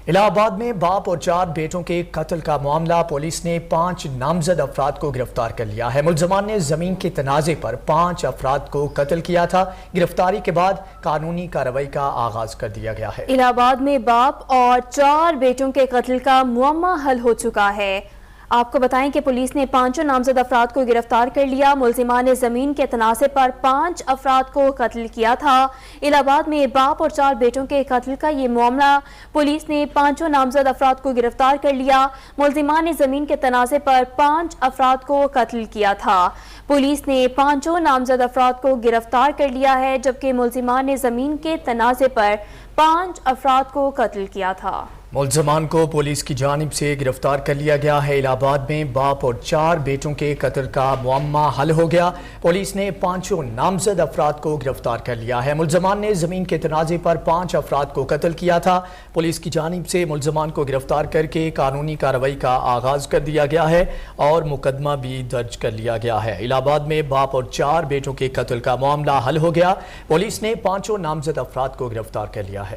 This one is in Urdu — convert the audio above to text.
الہ آباد میں باپ اور 4 بیٹوں کے قتل کا معاملہ، پولیس نے 5 نامزد افراد کو گرفتار کر لیا ہے۔ ملزمان نے زمین کے تنازع پر 5 افراد کو قتل کیا تھا۔ گرفتاری کے بعد قانونی کارروائی کا آغاز کر دیا گیا ہے۔ الہ آباد میں باپ اور 4 بیٹوں کے قتل کا معمہ حل ہو چکا ہے۔ آپ کو بتائیں کہ پولیس نے 5 نامزد افراد کو گرفتار کر لیا۔ ملزمان نے زمین کے تنازع پر 5 افراد کو قتل کیا تھا۔ الہ آباد میں باپ اور 4 بیٹوں کے قتل کا یہ معاملہ، پولیس نے 5 نامزد افراد کو گرفتار کر لیا۔ ملزمان نے زمین کے تنازع پر 5 افراد کو قتل کیا تھا۔ پولیس نے 5 نامزد افراد کو گرفتار کر لیا ہے، جبکہ ملزمان نے زمین کے تنازع پر 5 افراد کو قتل کیا تھا۔ ملزمان کو پولیس کی جانب سے گرفتار کر لیا گیا ہے۔ الہ آباد میں باپ اور 4 بیٹوں کے قتل کا معمہ حل ہو گیا۔ پولیس نے 5 نامزد افراد کو گرفتار کر لیا ہے۔ ملزمان نے زمین کے تنازع پر 5 افراد کو قتل کیا تھا۔ پولیس کی جانب سے ملزمان کو گرفتار کر کے قانونی کارروائی کا آغاز کر دیا گیا ہے اور مقدمہ بھی درج کر لیا گیا ہے۔ الہ آباد میں باپ اور 4 بیٹوں کے قتل کا معاملہ حل ہو گیا۔ پولیس نے 5 نامزد افراد کو گرفتار کر لیا ہے۔